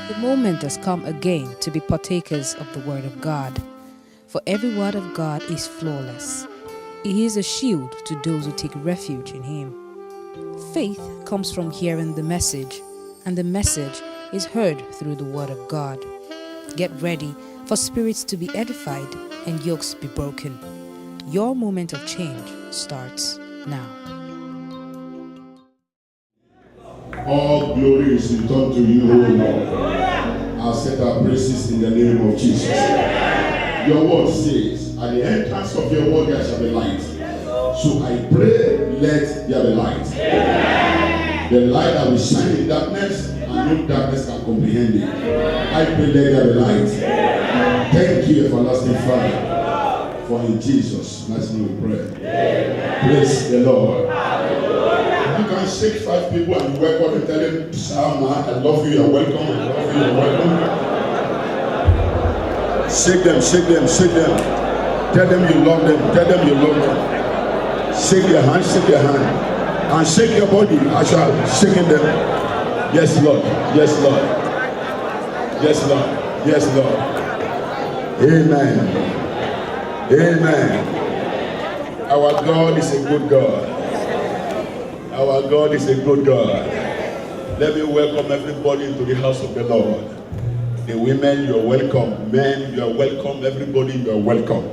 The moment has come again to be partakers of the Word of God. For every word of God is flawless. He is a shield to those who take refuge in Him. Faith comes from hearing the message, and the message is heard through the Word of God. Get ready for spirits to be edified and yokes be broken. Your moment of change starts now. All glory is returned to you, O Lord. I'll set our praises in the name of Jesus. Your word says, at the entrance of your word there shall be light. So I pray, let there be light. The light that will shine in darkness, and no darkness can comprehend it. I pray, let there be light. Thank you, everlasting Father, for in Jesus' mighty name we pray. Praise the Lord. You can shake 5 people and you welcome and tell them, Sama, I love you, you're welcome, I love you, you're welcome. Shake them, shake them, shake them. Tell them you love them, tell them you love them. Shake their hand, shake their hand. And shake your body as you are shaking them. Yes, Lord, yes, Lord. Yes, Lord, yes, Lord. Amen. Amen. Our God is a good God. Our God is a good God. Let me welcome everybody into the house of the Lord. The women, you are welcome. Men, you are welcome. Everybody, you are welcome.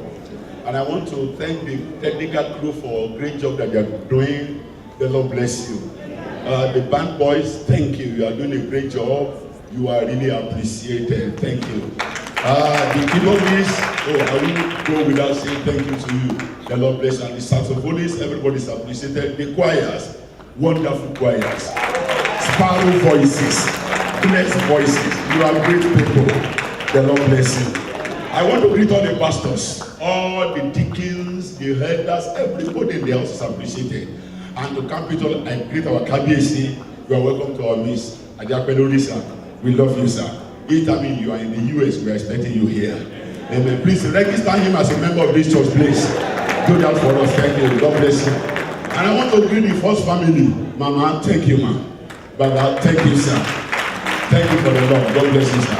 And I want to thank the technical crew for a great job that they are doing. The Lord bless you. The band boys, thank you. You are doing a great job. You are really appreciated. Thank you. The keyboardists, I will go without saying thank you to you. The Lord bless you. And the saxophonists, everybody is appreciated. The choirs, wonderful choirs, sparrow voices, blessed voices. You are great people. The Lord bless you. I want to greet all the pastors, all the deacons, the elders, everybody in the house is appreciated. And to Capitol, I greet our KBC. You are welcome to our midst. We love you, sir. Each time you are in the US, we are expecting you here. Amen. Please register him as a member of this church, please. Do that for us. Thank you. God bless you. And I want to greet the first family. Mama, thank you, ma. Baba, thank you, sir. Thank you for the Lord. God bless you, sir.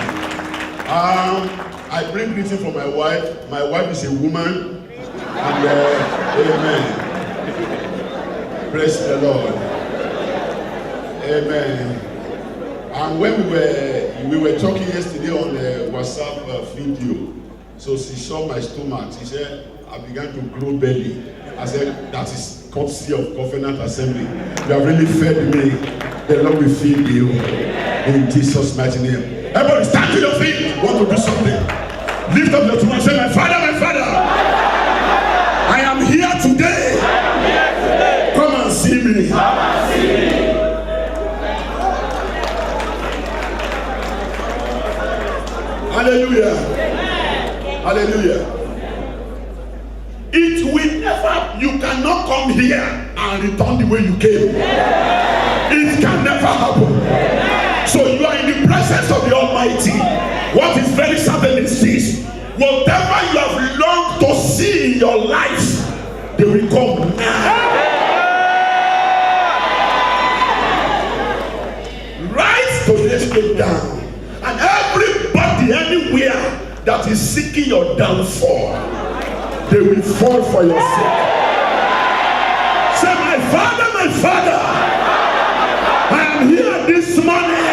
I bring greeting for my wife. My wife is a woman. And amen. Praise the Lord. Amen. And when we were talking yesterday on the WhatsApp video, so she saw my stomach. She said, I began to grow belly. I said, that is courtesy of Covenant Assembly. You have really fed me. The Lord will feed you. In Jesus' mighty name. Everybody stand to your feet. Want to do something? Lift up your two and say, my Father, I am here today. Come and see me. Hallelujah. Hallelujah. It will never, you cannot come here and return the way you came. It can never happen. So you are in the presence of the Almighty. What is very certain is this: whatever you have longed to see in your life, they will come now. Write today's date down. And everybody anywhere that is seeking your downfall, they will fall for your sake. Say, my Father, I am here this morning.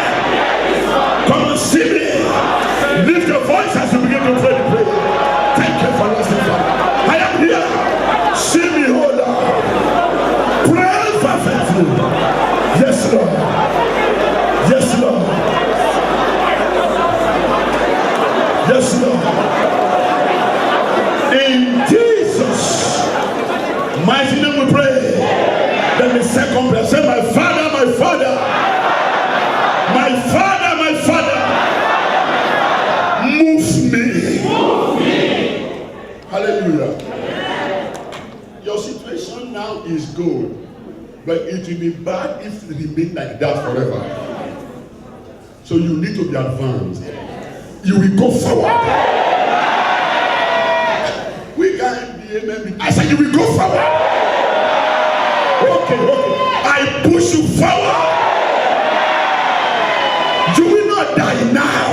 Come and see me. Lift your voice as you begin to pray the prayer. Thank you for listening, Father. I am here. See me, hold on. Pray perfectly. Yes, Lord. Yes, Lord. Yes, Lord. In Jesus' mighty name we pray. Then the second prayer, say, my Father, move me. Hallelujah. Your situation now is good, but it will be bad if it remains like that forever. So you need to be advanced. You will go forward. We can't be amen. I said you will go forward. Okay. I push you forward. You will not die now.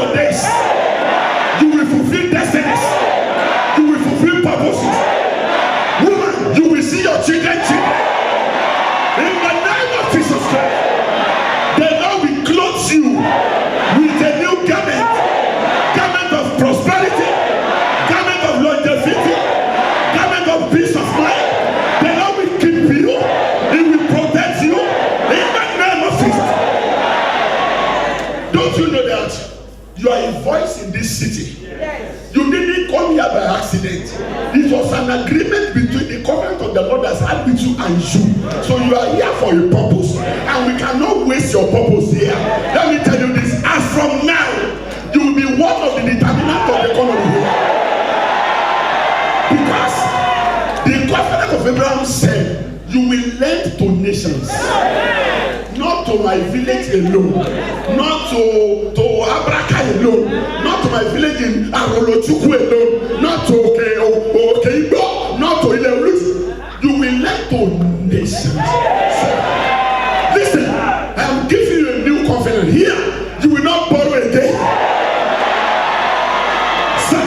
your days. You will fulfill destinies. You will fulfill purposes. Woman, you will see your children. In the name of Jesus Christ, the Lord will clothe you with a new garment. Garment of prosperity. Garment of longevity. Garment of peace of mind. The Lord will keep you. He will protect you. In the name of Jesus. Don't you know that you are a voice in this city? Yes. You didn't come here by accident. It was an agreement between the covenant of the Lord that's had with you and you. So you are here for a purpose. And we cannot waste your purpose here. Let me tell you this. As from now, you will be one of the determinants of the economy here. Because the covenant of Abraham said, you will lend to nations. Not to my village alone, not to Abraka alone, not to my village in Arolochukwu alone, not to Okeibo, not to Ileoluti. You will lend to nations. So, listen, I am giving you a new covenant here. You will not borrow again. So,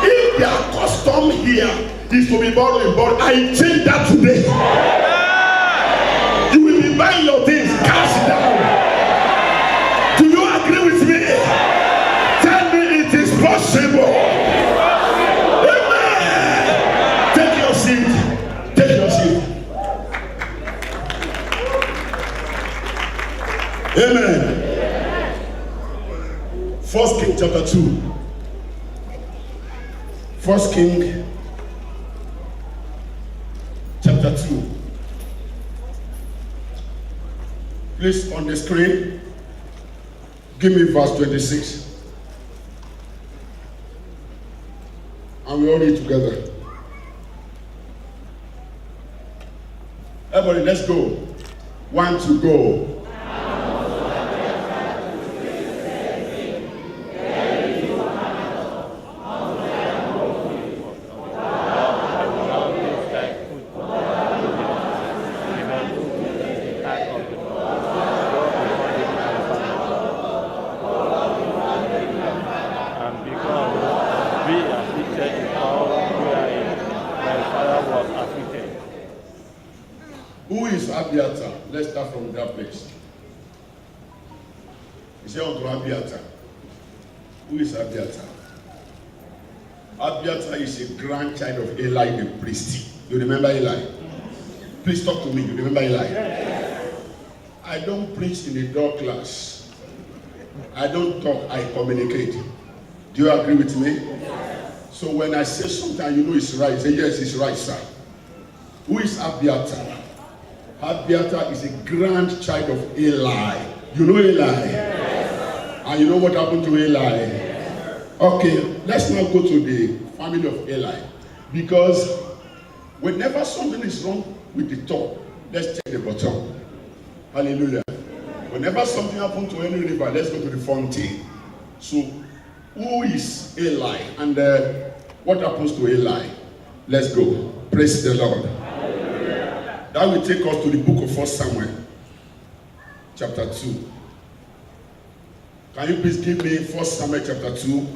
if their custom here is to be borrowed, I change that today. You will be buying your things cash down. Do you agree with me? Tell me it is possible. Amen. Take your seat. Take your seat. Amen. 1 King chapter 2. 1 King chapter 2. Please, on the screen, give me verse 26. And we all read together. Everybody, let's go. 1 to go. Let's start from that place. He said unto Abiathar. Who is Abiathar? Abiathar is a grandchild of Eli the priest. You remember Eli? Please talk to me. You remember Eli? I don't preach in a door class. I don't talk, I communicate. Do you agree with me? So when I say something, you know it's right. Say, yes, it's right, sir. Who is Abiathar? Abiathar is a grandchild of Eli. You know Eli? Yes. And you know what happened to Eli? Yes. Okay, let's now go to the family of Eli. Because whenever something is wrong with the top, let's check the bottom. Hallelujah. Whenever something happens to any river, let's go to the fountain. So, who is Eli? And what happens to Eli? Let's go. Praise the Lord. That will take us to the book of 1 Samuel, chapter 2. Can you please give me 1 Samuel chapter 2,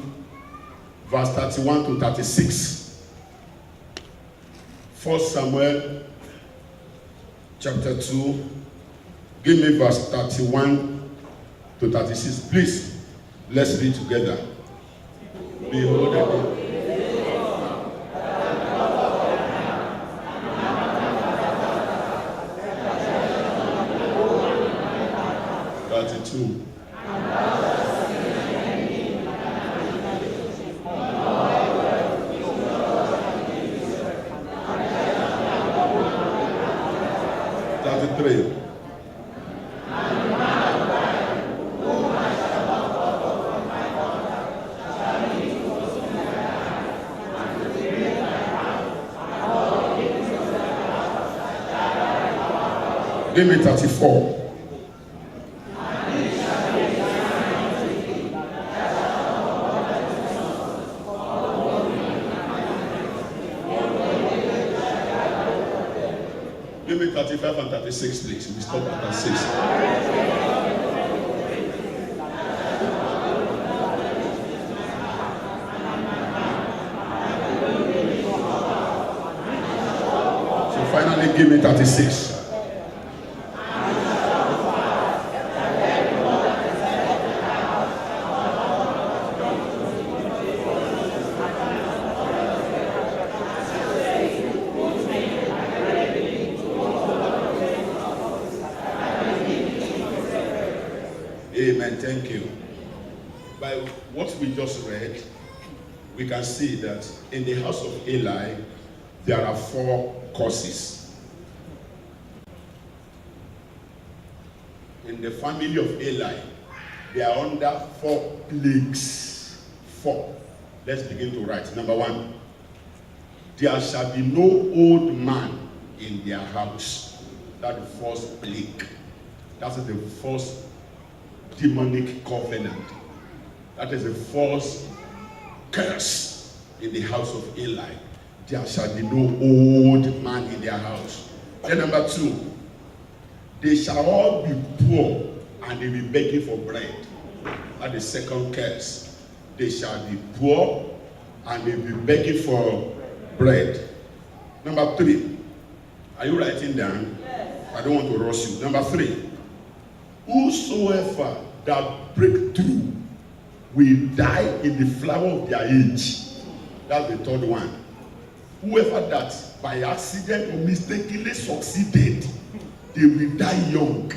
verse 31 to 36? 1 Samuel chapter 2, give me verse 31 to 36. Please, let's read together. Behold again. Give me 34. Give me 35 and 36, please. We stop at 6. finally give me 36. Amen. Thank you. By what we just read, we can see that in the house of Eli, there are 4 curses. In the family of Eli, they are under 4 plagues. 4. Let's begin to write. Number 1, there shall be no old man in their house. That's the first plague. That's the first demonic covenant. That is the first curse in the house of Eli. There shall be no old man in their house. Then number 2, they shall all be poor and they will be begging for bread. That's the second curse. They shall be poor and they will be begging for bread. Number 3, are you writing down? Yes. I don't want to rush you. Number 3, whosoever that break through will die in the flower of their age. That's the third one. Whoever that by accident or mistakenly succeeded, they will die young,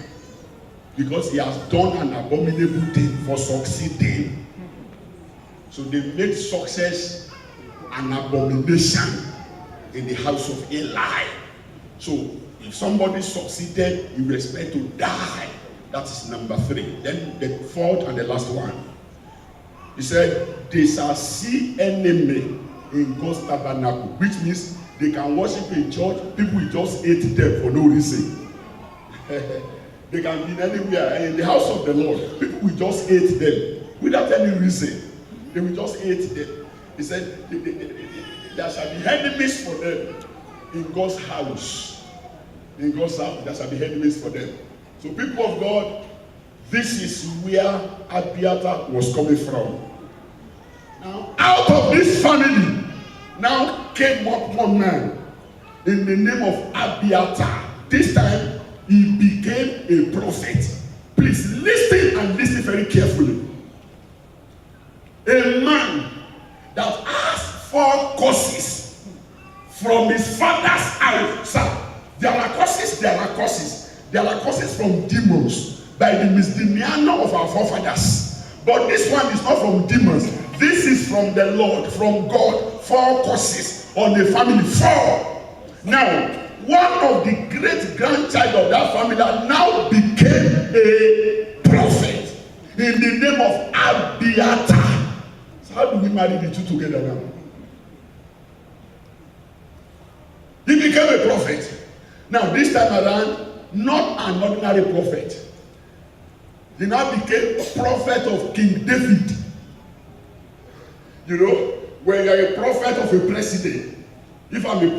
because he has done an abominable thing for succeeding. So they made success an abomination in the house of Eli. So if somebody succeeded, you will expect to die. That is number 3. Then the fourth and the last one. He said, they shall see enemy in God's tabernacle, which means they can worship in church. People will just hate them for no reason. They can be anywhere. In the house of the Lord, people will just hate them without any reason. They will just hate them. He said, there shall be enemies for them in God's house. In God's house, there shall be enemies for them. So people of God, this is where Abiathar was coming from. Now, out of this family, now came up one man in the name of Abiathar. This time, he became a prophet. Please listen and listen very carefully. A man that has 4 curses from his father's house. Sir, there are curses, there are curses. There are curses from demons by the misdemeanor of our forefathers. But this one is not from demons. This is from the Lord, from God. 4 curses on the family. 4. Now, one of the great grandchild of that family that now became a prophet in the name of Abiathar. So how do we marry the two together now? He became a prophet. Now, this time around, not an ordinary prophet. He now became a prophet of King David. You know, when you're a prophet of a president, if I'm a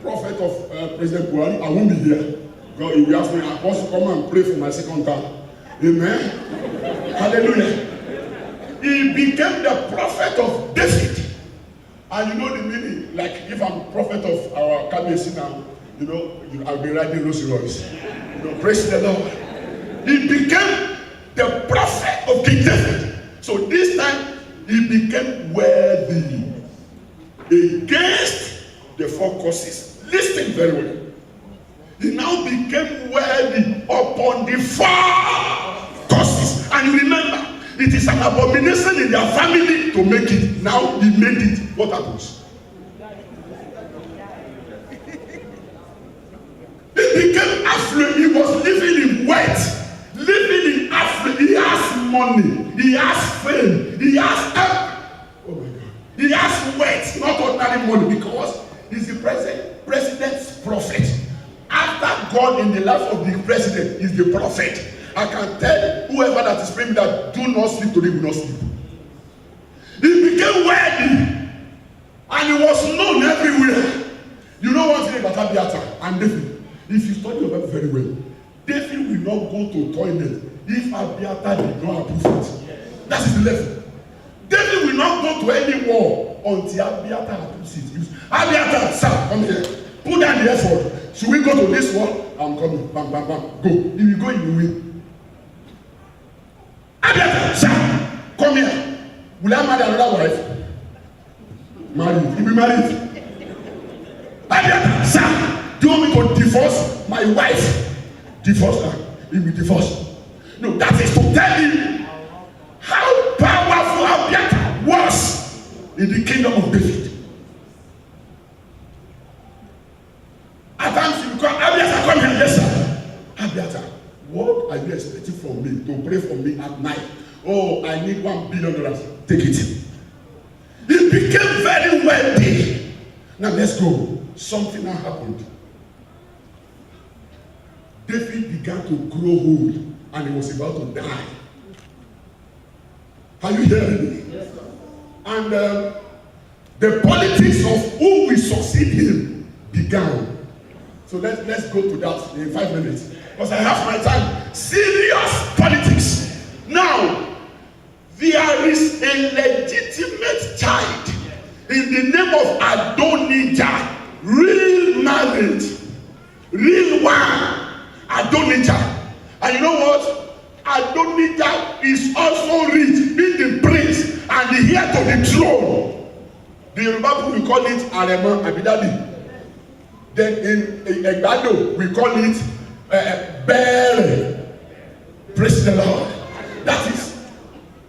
prophet of President Buhari, I won't be here. God, if you ask me, I want to come and pray for my second term. Amen. Hallelujah. He became the prophet of David. And you know the meaning, like if I'm a prophet of our Kabesi now, you know, I'll be riding Rolls Royce. You know, praise the Lord. He became the prophet of King David. So this time, he became worthy against the 4 curses. Listen very well. He now became worthy upon the 4 curses. And remember, it is an abomination in their family to make it. Now he made it. What happens? He became affluent. He was living in wealth. Living in affluence. He has money. He has fame. He has oh my God. He has wealth, not ordinary money, because he's the president's prophet. After God in the life of the president is the prophet. I can tell whoever that is praying that do not sleep today will not sleep. He became worthy, and he was known everywhere. You know one thing about Abiathar and David. If you study your Bible very well, David will not go to toilet if Abiathar did not approve it. That is the level. David will not go to any war until Abiathar approves it. Abiathar, sir, come here. Put down the effort. Should we go to this one? I'm coming. Bam, bam, bam. Go. If you go, you will win. Abiathar, sir, come here. Will I marry another wife? Married. He will marry. Abiathar, sir, do you want me to divorce my wife? Divorce her. He will divorce. No, that is to tell you how powerful Abiathar was in the kingdom of David. At times you call Abiathar, come here, yes sir. Abiathar, what are you expecting from me to pray for me at night? Oh, I need $1 billion. Take it. He became very wealthy. Now let's go. Something now happened. David began to grow old and he was about to die. Are you hearing me? Yes, sir. And the politics of who will succeed him began. So let's go to that in 5 minutes. Because I have my time. Serious politics. Now, there is a legitimate child in the name of Adonijah. Real marriage. Real one. Adonijah. And you know what? Adonijah is also rich, being the prince and the heir to the throne. The Yoruba people will call it Aremo Abidadi. Then in Egbado, we call it Bere. Praise the Lord. That is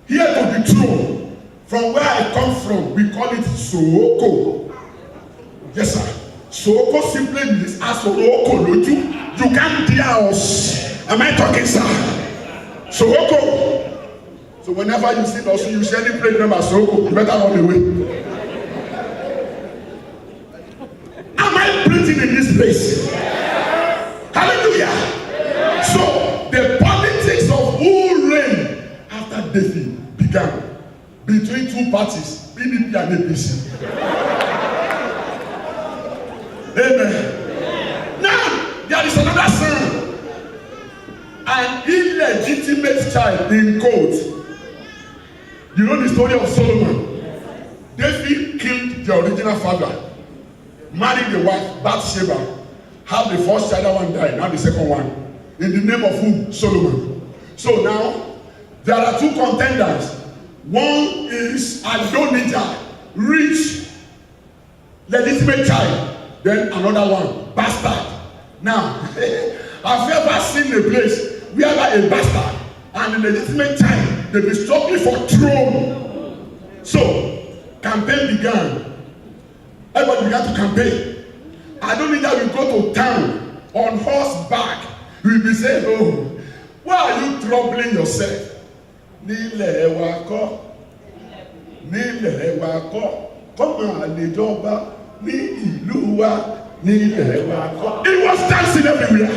here to the throne. From where I come from, we call it Sooko. Yes, sir. Sooko simply means Asoroko Loju. You can't hear us. Am I talking, sir? Sooko. So whenever you see us, you share the prayer number Sooko. You better run away. Am I preaching in this place? Yes. Hallelujah. Yes. So the politics of who reigned after David began between two parties, PDP and APC. Amen. Now there is another son, an illegitimate child in court. You know the story of Solomon. David killed the original father, married the wife Bathsheba, have the first child, that one died, now the second one. In the name of whom? Solomon. So now there are two contenders. One is Adonijah, rich, legitimate child. Then another one, bastard. Now, have you ever seen a place where a bastard and a legitimate child, they be struggling for throne? So, campaign began. Everybody began to campaign. Adonijah will go to town on horseback. He will be saying, oh, why are you troubling yourself? Nílẹ̀ wa kọ́, nílẹ̀ wa kọ́, kọ́mọ àlejọba ní ìlú wa, nílẹ̀ wa kọ́. He was dancing everywhere.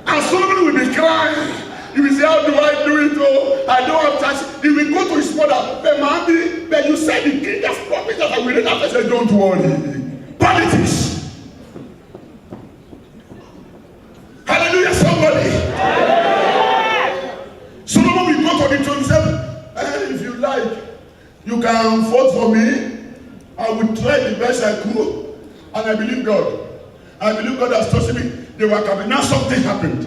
And somebody will be crying. He will say, how do I do it? Oh, I don't have chance. He will go to his mother. But mommy, but you said the king has promised that I will not. I said, don't worry. Politics. Hallelujah, somebody. Solomon will go to the throne and say, if you like, you can vote for me. I will try the best I could. And I believe God. I believe God has trusted me. They were coming. Now something happened.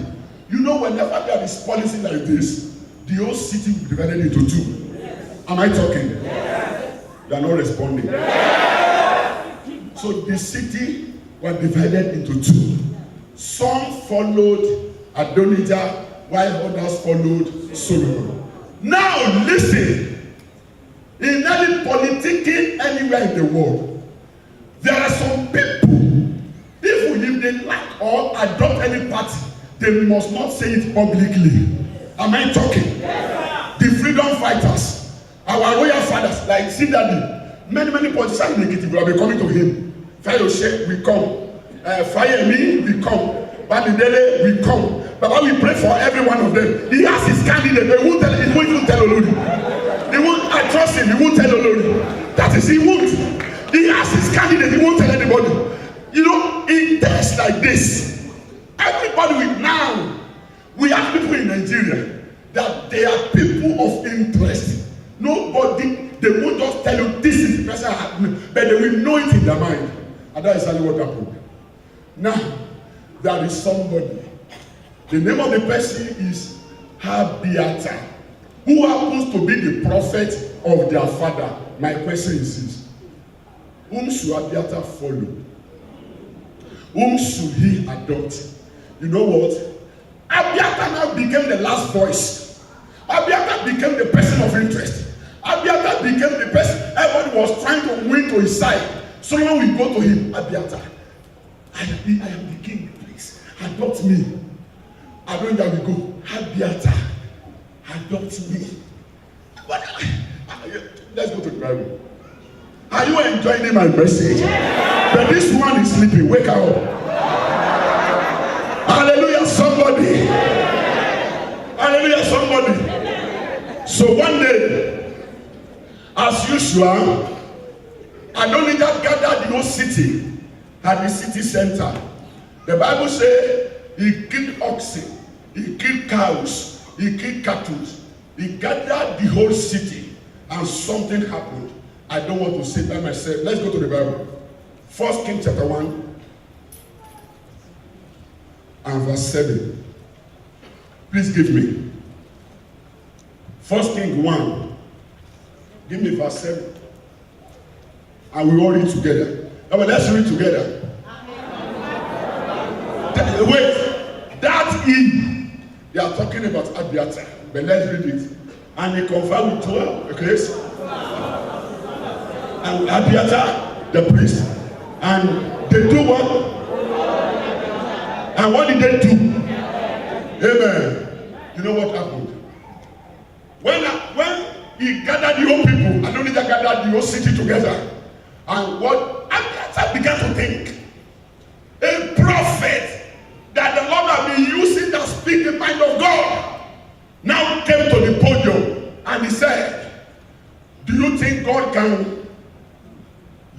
You know, whenever there is policy like this, the whole city will be divided into two. Yes. Am I talking? Yes. You are not responding. Yes. So the city was divided into two. Some followed Adonijah, while others followed Solomon. Now listen. In any politicking anywhere in the world, there are some people, even if they like or adopt any party, they must not say it publicly. Am I talking? Yes, the freedom fighters, our royal fathers, like Sidadi, many politicians in Ekiti will be coming to him. Fayose will come. Fayemi will come. Bamidele will come. Baba will pray for every one of them. He has his candidate. He won't even tell Olori. He won't. I trust him. He won't tell Olori. That is, he won't. He has his candidate. He won't tell anybody. You know, in days like this, everybody will now. We have people in Nigeria that they are people of interest. Nobody, they won't just tell you this is the person happening, but they will know it in their mind. And that is exactly what happened. Now, there is somebody. The name of the person is Abiathar, who happens to be the prophet of their father. My question is this: whom should Abiathar follow? Whom should he adopt? You know what? Abiathar now became the last voice. Abiathar became the person of interest. Abiathar became the person everybody was trying to win to his side. So when we go to him, Abiathar, I am the king, please adopt me. I don't know where we go. Abiathar, adopt me. Let's go to the Bible. Are you enjoying my message? But this one is sleeping. Wake up. Hallelujah, somebody. Hallelujah, somebody. So one day, as usual, Adonijah gathered the whole city at the city center. The Bible says he killed oxen, he killed cows, he killed cattle. He gathered the whole city, and something happened. I don't want to say by myself. Let's go to the Bible. 1 Kings chapter 1 and verse 7. Please give me. 1 Kings 1. Give me verse 7. And we all read together. Now, let's read together. Wait. That he. They are talking about Abiathar. But let's read it. And he confirmed with 12. Okay? And Abiathar, the priest, and they do what? And what did they do? Amen. You know what happened? When he gathered the whole people, Adonijah gathered the whole city together, and what Abiathar began to think, a prophet that the Lord had been using to speak the mind of God, now came to the podium and he said, do you think God can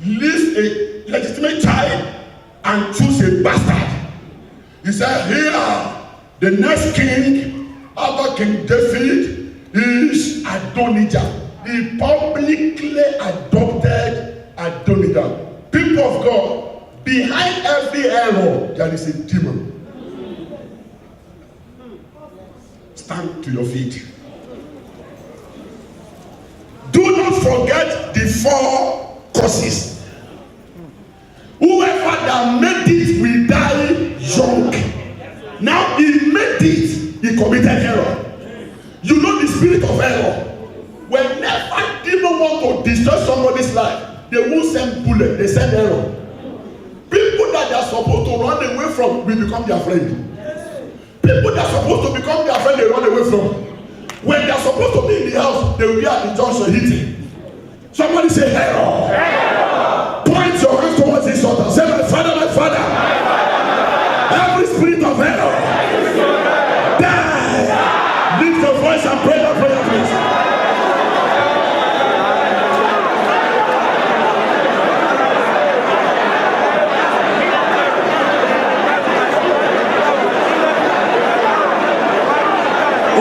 leave a legitimate child and choose a bastard? He said, here, the next king after King David is Adonijah. He publicly adopted Adonijah. People of God, behind every error, there is a demon. Stand to your feet. Do not forget the 4 causes. Whoever that made it will die young. Now he made it, he committed error. You know the spirit of error. Whenever demon want to destroy somebody's life, they won't send bullet, they send error. People that they are supposed to run away from will become their friend. People that are supposed to become their friend, they run away from. When they are supposed to be in the house, they will be at the junction hitting. Somebody say error. Error. Point your hands towards this altar. Say, my father, my father. Every spirit of error, die. Lift your voice and pray that prayer, please.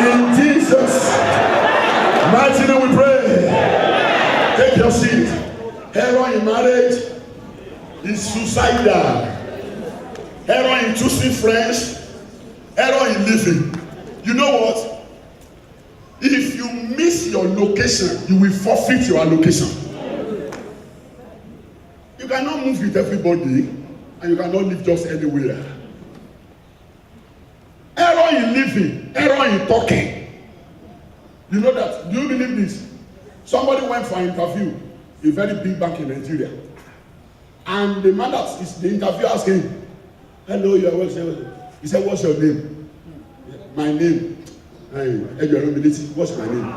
In Jesus' mighty name we pray. Take your seat. Error in marriage is suicidal. Error in choosing friends. Error in living. You know what? If you miss your location, you will forfeit your allocation. You cannot move with everybody, and you cannot live just anywhere. Error in living, error in talking. You know that? Do you believe this? Somebody went for an interview, a very big bank in Nigeria, and the man that is the interview asked him, hello, you are welcome. He said, what's your name? My name. What's my name?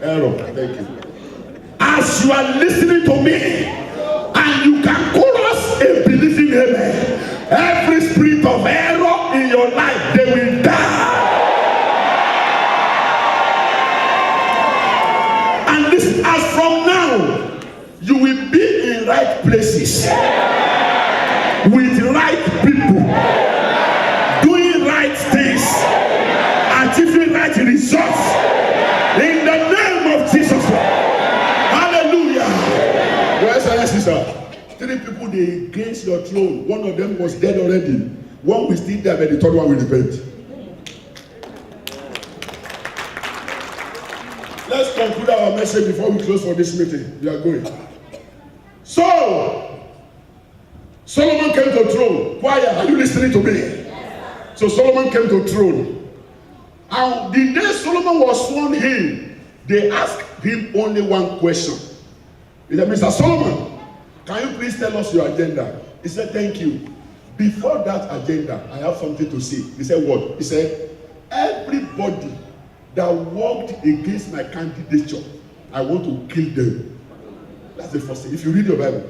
Error. Thank you. As you are listening to me, and you can chorus a believing amen, every spirit of error in your life, they will die. And this, as from now, you will be in right places, with right people, doing right things, achieving right results, in the name of Jesus. Hallelujah. Your Excellency, they against your throne, one of them was dead already. One will still die, but the third one will repent. Let's conclude our message before we close for this meeting. We are going. So, Solomon came to the throne. Choir, are you listening to me? Yes, so Solomon came to the throne. And the day Solomon was sworn in, they asked him only one question. He said, Mr. Solomon, can you please tell us your agenda? He said, thank you. Before that agenda, I have something to say. He said, what? He said, everybody that walked against my candidature, I want to kill them. That's the first thing. If you read your Bible,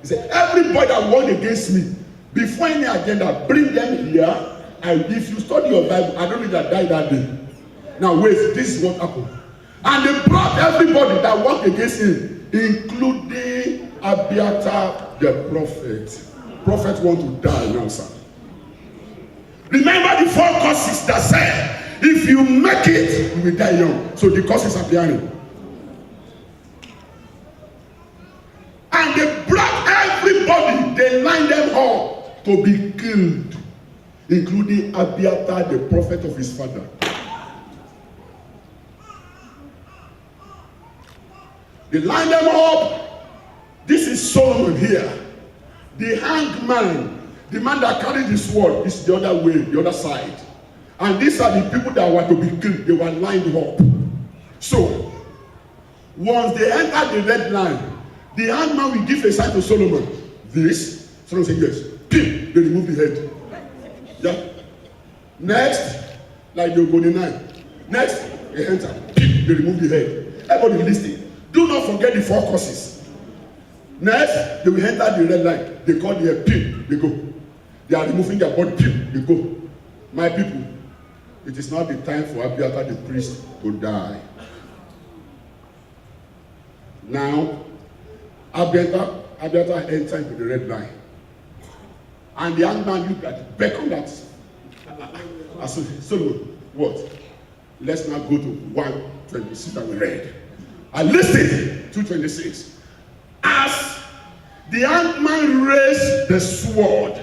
he said, everybody that walked against me, before any agenda, bring them here. And if you study your Bible, I don't need that die that day. Now wait, this is what happened. And they brought everybody that walked against him, including Abiathar the prophet. Prophet want to die now, sir. Remember the 4 curses that said, if you make it, you will die young. So the curses are behind. And they brought everybody, they lined them up to be killed, including Abiathar, the prophet of his father. They lined them up. This is Solomon here. The hanged man, the man that carried the sword, is the other way, the other side. And these are the people that were to be killed. They were lined up. So, once they entered the red line, the hanged man will give a sign to Solomon. This, Solomon said yes. They remove the head. Yeah. Next, like the Ogoni 9. Next, they enter. They remove the head. Everybody listen. Do not forget the 4 curses. Next, they will enter the red line. They call the head. They go. They are removing their body. They go. My people, it is not the time for Abiathar the priest to die. Now, Abiathar entered into the red line. And the young man looked at it, beckoned at it. I said, Solomon, what? Let's now go to 1:26 that we read. And listen, 2:26. As the young man raised the sword,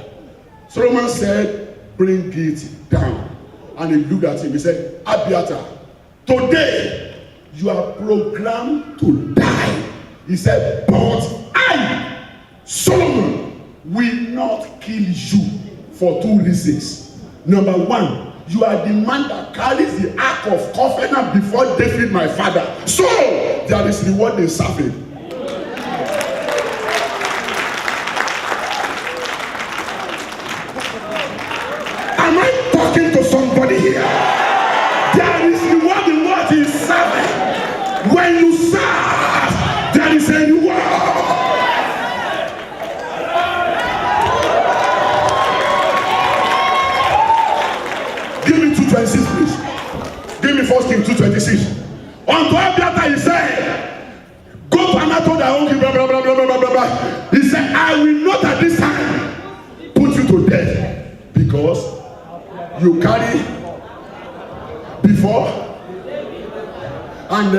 Solomon said, bring it down. And he looked at him. He said, Abiathar, today you are programmed to die. He said, but I, Solomon, will not kill you for 2 reasons. Number 1, you are the man that carries the ark of covenant before David, my father. So there is reward in serving. Am I talking to somebody here? There is reward in what is serving. When you serve, there is a reward. Give me 2:26, please. Give me 1 Kings 2:26. Unto Abiathar he said, go to Anatot that won't give blah blah blah blah blah blah blah. He said, I will not at this time put you to death, because you carry before, and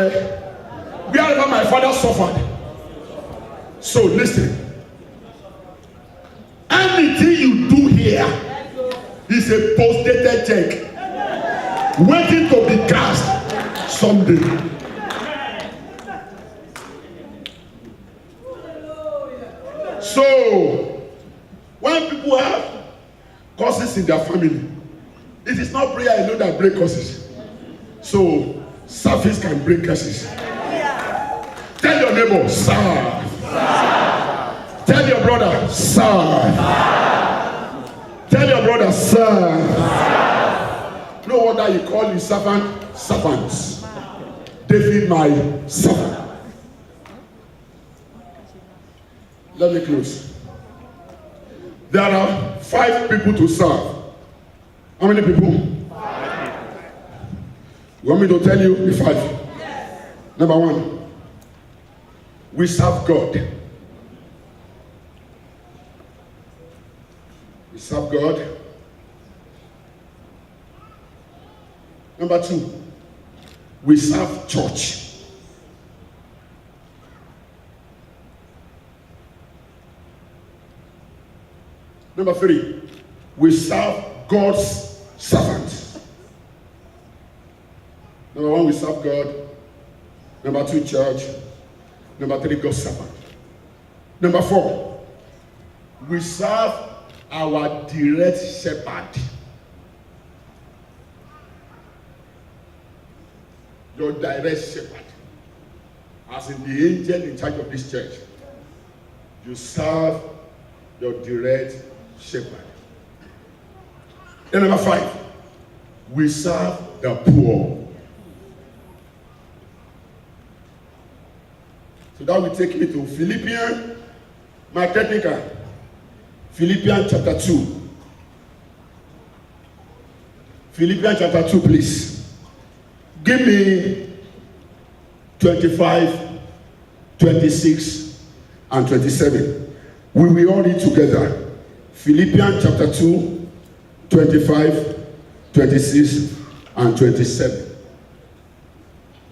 wherever my father suffered. So listen, anything you do here is a post-dated check waiting to be cast someday. So when people have curses in their family, it is not prayer alone that break curses. So service can break curses. Tell your neighbor, serve. Tell your brother, serve. Tell your brother, serve. No wonder you call his servant servants. David, my servant. Let me close. There are 5 people to serve. How many people? 5. You want me to tell you the 5? Yes. Number 1, we serve God. We serve God. Number 2, we serve church. Number 3, we serve God's servants. Number 1, we serve God. Number 2, church. Number 3, God's servant. Number 4, we serve our direct shepherd. Your direct shepherd. As in the angel in charge of this church. You serve your direct shepherd. And number 5, we serve the poor. So that will take me to Philippians, my technical. Philippians chapter 2. Philippians chapter 2, please. Give me 25, 26, and 27. We will all read together. Philippians chapter 2, 25, 26, and 27.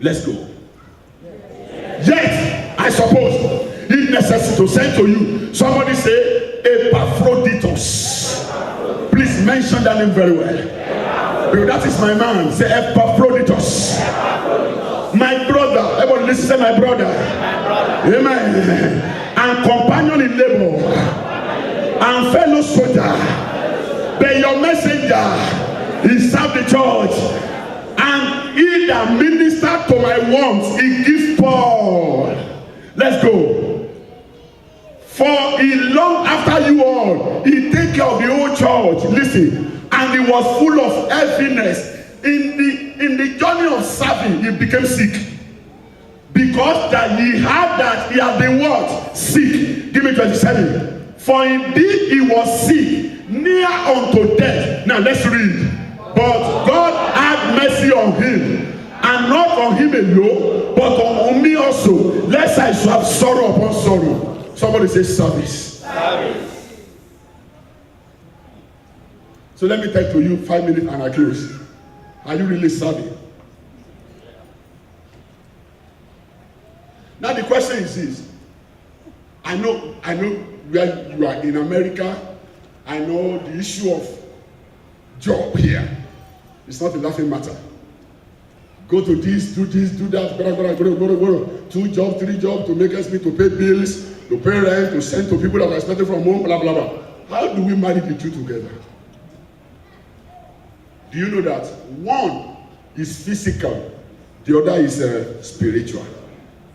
Let's go. Yet, I suppose, if necessary to send to you, somebody say, Epaphroditus. Please mention that name very well. Because that is my man. Say Epaphroditus. My brother. Everybody listen, say my brother. Amen. And companion in labor. And fellow soldier. Be your messenger. He served the church. And he that ministered to my wants, he gives Paul. Let's go. For he longed after you all. He take care of the whole church. Listen. And he was full of heaviness. In the journey of serving, he became sick. Because that he had been what? Sick. Give me 27. For indeed he was sick, near unto death. Now let's read. But God had mercy on him, and not on him alone, but on me also, lest I should have sorrow upon sorrow. Somebody say service. Service. So let me take to you 5 minutes and I close. Are you really serving? Now the question is this. I know where you are in America. I know the issue of job here. It's not a laughing matter. Go to this, do that, go. 2 jobs, 3 jobs to make us meet, to pay bills, to pay rent, to send to people that are expected from home, blah, blah, blah. How do we marry the two together? Do you know that one is physical, the other is spiritual?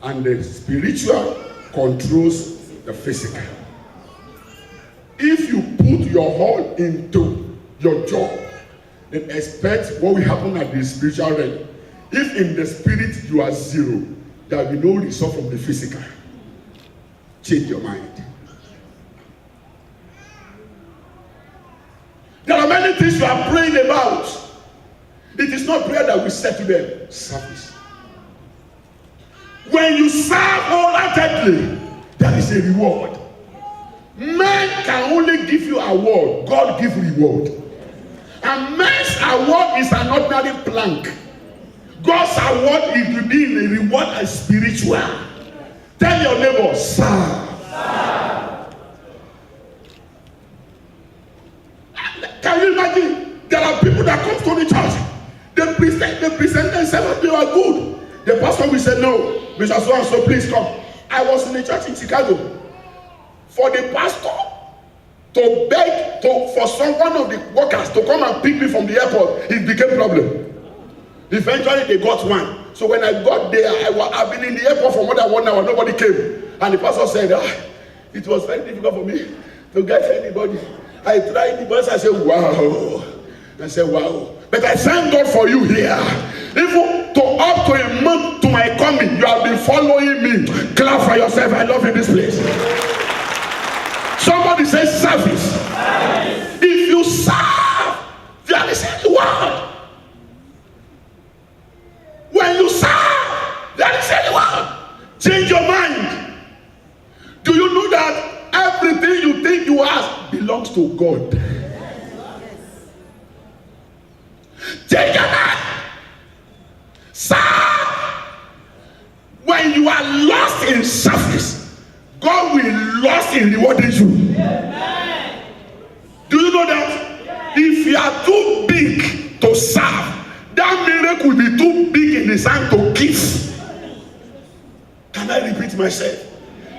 And the spiritual controls the physical. If you put your all into your job, then expect what will happen at the spiritual realm. If in the spirit you are 0, there will be no result from the physical. Change your mind. There are many things you are praying about. It is not prayer that we say to them. Service. When you serve wholeheartedly, there is a reward. Man can only give you award. God gives reward. And man's award is an ordinary plank. God's award is to be in a reward as spiritual. Tell your neighbor, serve. Can you imagine? There are people that come to the church. They present themselves, they are good. The pastor will say, no, Mr. So-and-so, please come. I was in the church in Chicago. For the pastor to beg for one of the workers to come and pick me from the airport, it became a problem. Eventually, they got one. So when I got there, I've been in the airport for more than 1 hour. Nobody came. And the pastor said, it was very difficult for me to get anybody. I tried the bus. I said, wow. I said, wow. But I thank God for you here. Even to up to a month to my coming, you have been following me. Clap for yourself. I love you in this place. Somebody say service. If you serve, there is a reward. When you serve, there is a reward. Change your mind. Do you know that everything you think you have belongs to God? Change your mind. Serve. When you are lost in service, God will lost in rewarding you. Amen. myself.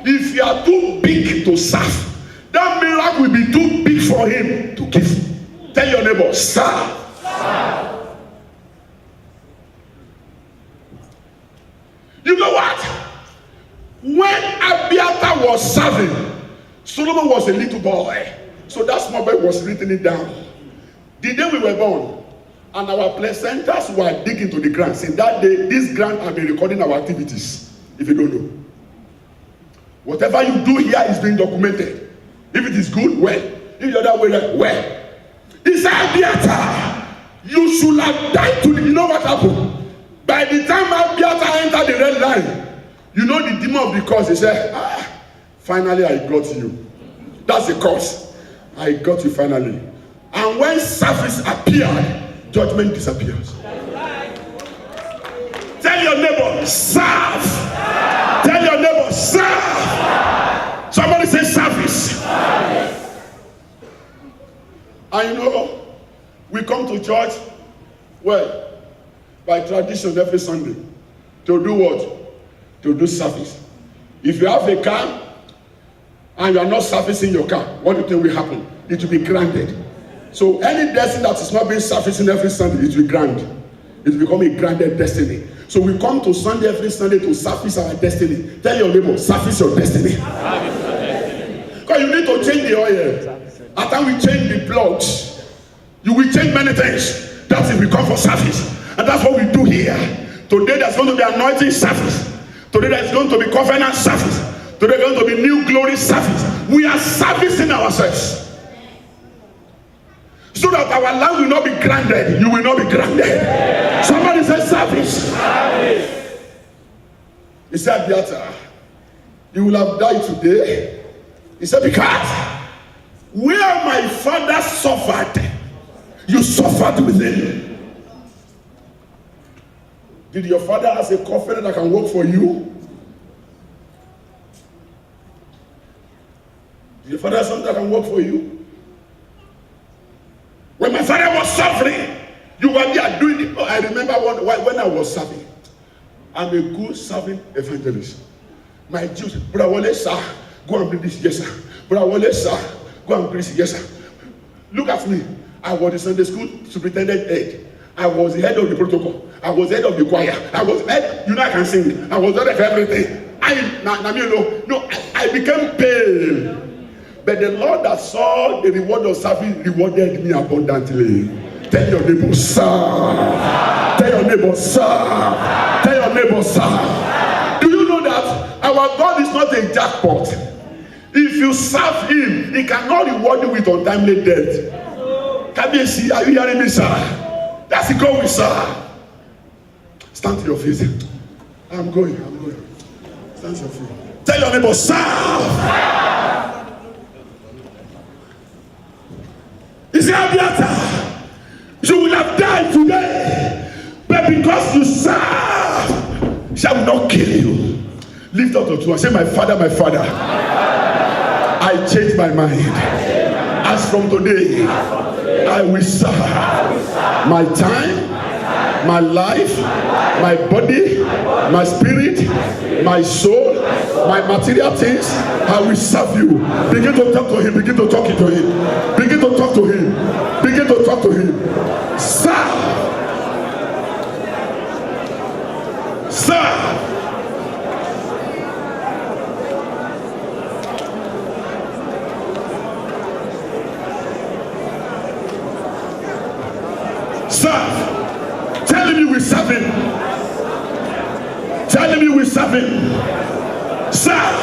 If you are too big to serve, that miracle will be too big for him to give. Tell your neighbor, serve. You know what? When Abiathar was serving, Solomon was a little boy. So that small boy was written it down. The day we were born, and our placentas were digging into the ground. Since that day, this ground have been recording our activities, if you don't know. Whatever you do here is being documented. If it is good, well. If the other way, well. He said, Abiathar, you should have died to the... You know what happened? By the time Abiathar entered the red line, you know the demon of the curse. He said, finally I got you. That's the curse. I got you finally. And when service appeared, judgment disappears. Tell your neighbor, serve. Tell your neighbor, serve. Somebody say service. And you know, we come to church, well, by tradition every Sunday. To do what? To do service. If you have a car and you are not servicing your car, what do you think will happen? It will be granted. So any destiny that is not being servicing every Sunday, it will grant. It will become a granted destiny. So we come to Sunday every Sunday to service our destiny. Tell your neighbor, service your destiny. Because you need to change the oil. After we change the plugs, you will change many things. That's if we come for service. And that's what we do here. Today there's going to be anointing service. Today there's going to be covenant service. Today there's going to be new glory service. We are servicing ourselves. So that our land will not be granted. You will not be granted. Somebody say service. He said, Abiathar, you will have died today. He said, because where my father suffered, you suffered with him. Did your father have a covenant that can work for you? Did your father have something that can work for you? When my father was suffering, you were there doing it. Oh, I remember when I was serving. I'm a good serving evangelist. My Jews, Brother Wale, sir, go and bring this, yes, sir. Brother Wale, sir, go and bring this, yes, sir. Look at me. I was the Sunday school superintendent head. I was the head of the protocol. I was the head of the choir. I was head, you know I can sing. I was head of everything. I became pale. But the Lord that saw the reward of service rewarded me abundantly. Tell your neighbor, serve. Tell your neighbor, serve. Tell your neighbor, serve. Do you know that our God is not a jackpot? If you serve him, he cannot reward you with untimely death. Can you see? Are you hearing me, sir? That's the God we serve. Stand to your feet. I'm going. Stand to your feet. Tell your neighbor, serve. He said, Abiathar, you will have died today, but because you serve, shall not kill you. Lift up the two and say, my father, I changed my mind. As from today, I will serve. My time, my life, my body, my spirit, my soul, my material things, I will serve you. Begin to talk to him. Begin to talk to him. Begin to talk to him. Begin to talk to him. Serve. Serve. Serve. Tell him you will serve him. Tell him you will serve him. Serve.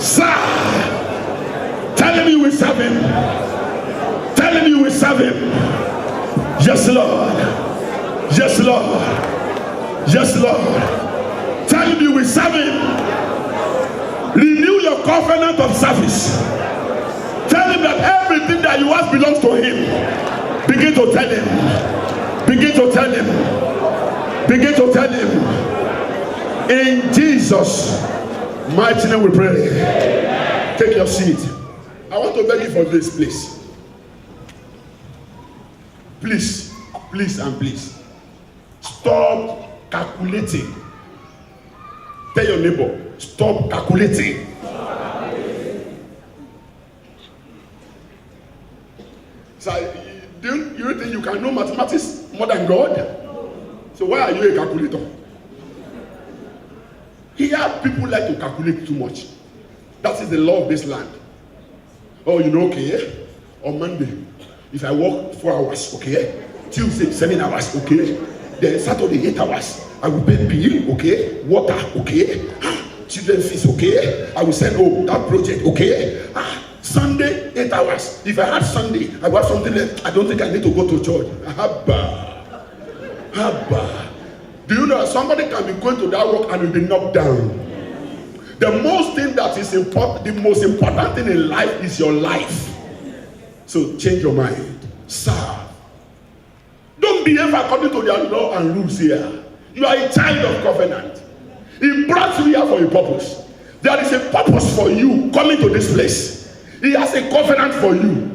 Serve. Tell him you will serve him. Tell him you will serve him. Yes, Lord. Yes, Lord. Yes, Lord. Tell him you will serve him. Renew your covenant of service. Tell him that everything that you have belongs to him. Begin to tell him. Begin to tell him. Begin to tell him. In Jesus' mighty name we pray. Amen. Take your seat. I want to beg you for this, please. Please, please and please. Stop calculating. Tell your neighbor, Stop calculating. So, do you think you can know mathematics more than God? So why are you a calculator? Here, people like to calculate too much. That is the law of this land. Oh, you know, okay, on Monday, if I work 4 hours, okay, Tuesday 7 hours, okay, then Saturday 8 hours, I will pay bill, okay, water, okay, children fees, okay, I will send home that project, okay, Sunday 8 hours. If I had Sunday, I would have something left. I don't think I need to go to church. Haba. Do you know somebody can be going to that work and will be knocked down? The most thing that is important, the most important thing in life is your life. So change your mind. Serve. Don't behave according to their law and rules here. You are a child of covenant. He brought you here for a purpose. There is a purpose for you coming to this place. He has a covenant for you.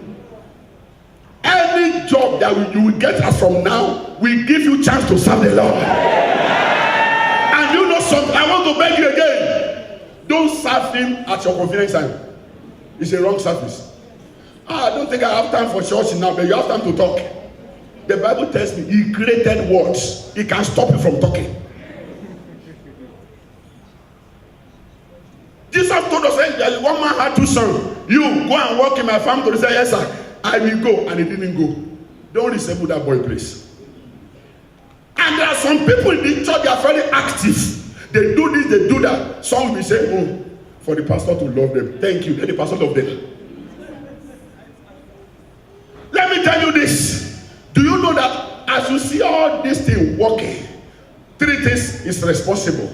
Any job that you will get as from now will give you chance to serve the Lord. And you know something, I want to beg you again. Don't serve him at your convenience time. It's a wrong service. I don't think I have time for church now, but you have time to talk. The Bible tells me he created words. He can stop you from talking. Jesus told us, hey, one man had 2 sons. You go and work in my farm. He said, yes, sir. I will go. And he didn't go. Don't resemble that boy, please. And there are some people in the church, they are very active. They do this, they do that. Some will be saying, for the pastor to love them. Thank you. Let the pastor love them. Let me tell you this. Do you know that as you see all this thing working, 3 things is responsible.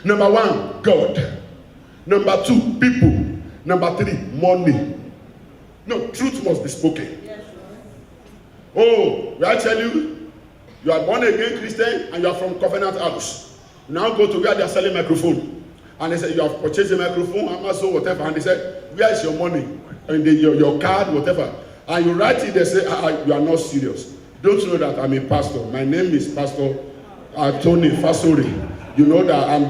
Number 1, God. Number 2, people. Number 3, money. No, truth must be spoken. Yes. Oh, I tell you, you are born again Christian and you are from Covenant House. Now go to where they are selling microphone. And they say, you have purchased a microphone, Amazon, whatever. And they said, where is your money? And your card, whatever. And you write it, they say, you are not serious. Don't you know that I'm a pastor? My name is Pastor Tony Fasori. You know that I'm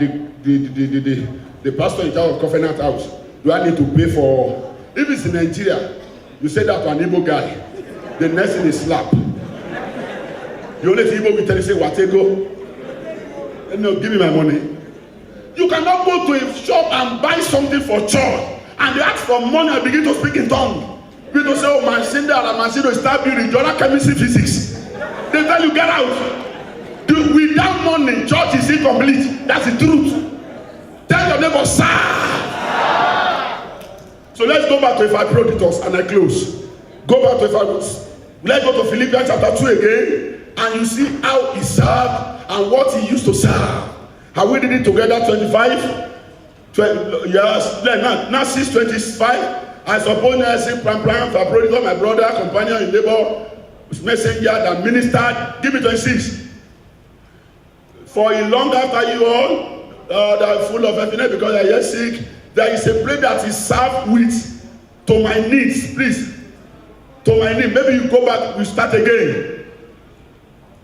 the pastor in charge of Covenant House. Do I need to pay for? If it's in Nigeria, you say that to an Igbo guy. The next thing is slap. The only thing Igbo will tell you, say, Watego. No, give me my money. You cannot go to a shop and buy something for church. And they ask for money and begin to speak in tongues. People say, oh, Mancino, start building. You're not chemistry, physics. They tell you, get out. Without money, church is incomplete. That's the truth. Tell your neighbor, sir. So let's go back to Epaphroditus and I close. Go back to Epaphroditus. Let's go to Philippians chapter 2 again. And you see how he served and what he used to serve. Have we did it together? 25? 12, yes. Now 6:25. I suppose I say, Epaphroditus, my brother, companion in labor, messenger that ministered. Give me 26. For a long after you all, that are full of happiness because I am sick. There is a place that is served with to my needs, please. To my needs. Maybe you go back, we start again.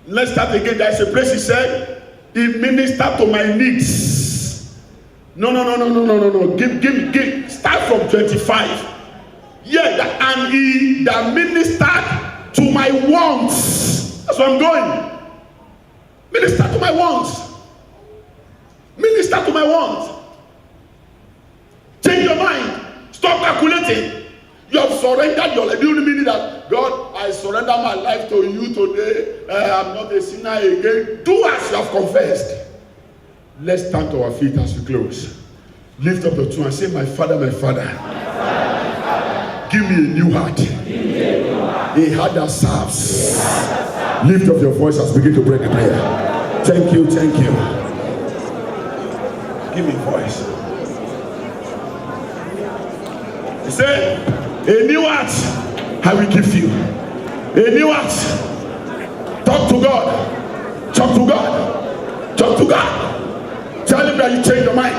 Let's start again. There is a place he said, he ministered to my needs. No. Give. Start from 25. Yeah, and he that ministered to my wants. That's where I'm going. Minister to my wants. Minister to my wants. Change your mind. Stop calculating. You have surrendered your life. Do you mean that, God, I surrender my life to you today. I'm not a sinner again. Do as you have confessed. Let's stand to our feet as we close. Lift up the two and say, my Father, my Father. Give me a new heart. A heart that serves. Lift up your voice as we begin to pray the prayer. Thank you. Give me a voice. He said, a new heart I will give you. A new heart. Talk to God. Talk to God. Talk to God. Tell him that you change your mind.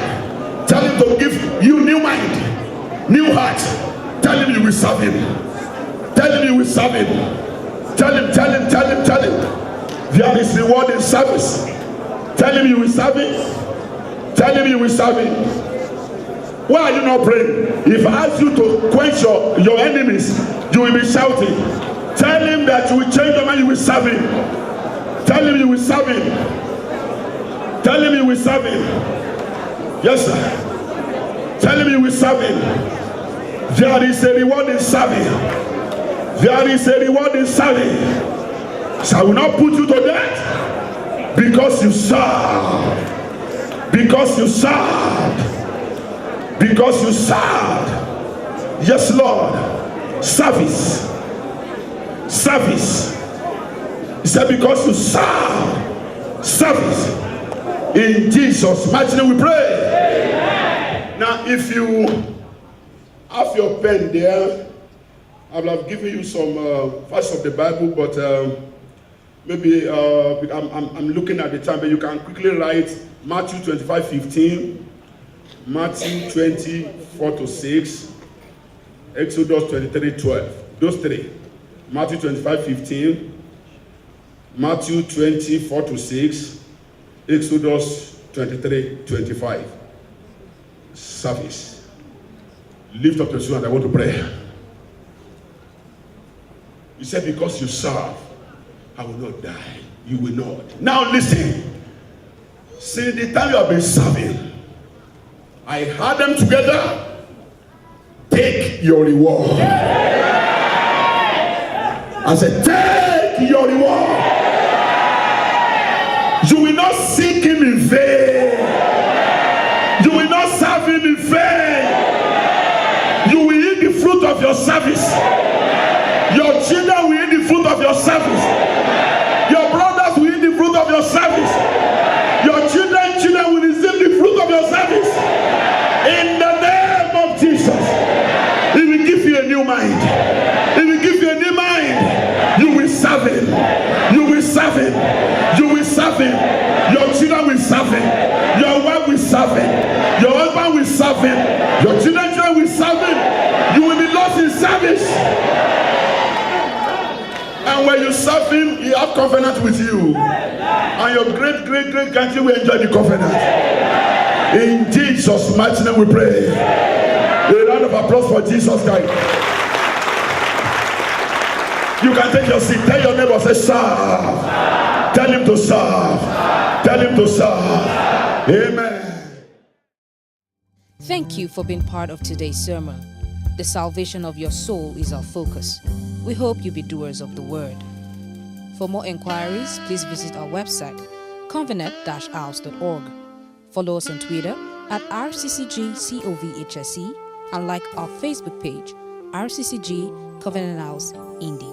Tell him to give you new mind. New heart. Tell him you will serve him. Tell him you will serve him. Tell him. There is reward in service. Tell him you will serve him. Tell him you will serve him. Why are you not praying? If I ask you to quench your enemies, you will be shouting. Tell him that you will change your mind, you will serve him. Tell him you will serve him. Tell him you will serve him. Yes, sir. Tell him you will serve him. There is a reward in serving. There is a reward in serving. So I will not put you to death because you serve. Because you serve. Because you serve. Yes, Lord. Service. Service. He said, because you serve. Service. In Jesus' mighty name we pray. Amen. Now, if you have your pen there, I will have given you some verse of the Bible, but maybe I'm looking at the time, but you can quickly write Matthew 25:15, Matthew 20:4-6, Exodus 23:12. Those three. Matthew 25:15, Matthew 20:4-6, Exodus 23:25. Service. Lift up your soul and I want to pray. He said, because you serve, I will not die. You will not. Now listen. Since the time you have been serving, I had them together. Take your reward. I said, take your reward. You will not seek him in vain. You will not serve him in vain. You will eat the fruit of your service. Your children will eat the fruit of your service. Your brothers will eat the fruit of your service. Your children will receive the fruit of your service. In the name of Jesus. He will give you a new mind. He will give you a new mind. You will serve him. You will serve him. You will serve him. Your children will serve him. Your wife will serve him. Your husband will serve him. Your children will serve him. You will be lost in service. And when you serve him, he have covenant with you. And your great country will enjoy the covenant. In Jesus' mighty name we pray. A round of applause for Jesus Christ. You can take your seat. Tell your neighbor, say, serve. Tell him to serve. Tell him to serve. Amen. Thank you for being part of today's sermon. The salvation of your soul is our focus. We hope you be doers of the word. For more inquiries, please visit our website, covenant-house.org. Follow us on Twitter at RCCGCOVHSE and like our Facebook page, RCCG Covenant House Indy.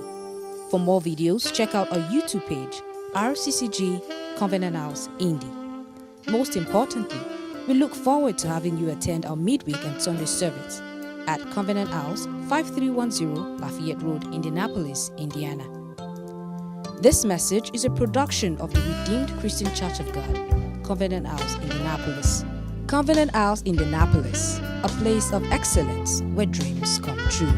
For more videos, check out our YouTube page, RCCG Covenant House Indy. Most importantly, we look forward to having you attend our midweek and Sunday service at Covenant House, 5310 Lafayette Road, Indianapolis, Indiana. This message is a production of the Redeemed Christian Church of God, Covenant House, Indianapolis. Covenant House, Indianapolis, a place of excellence where dreams come true.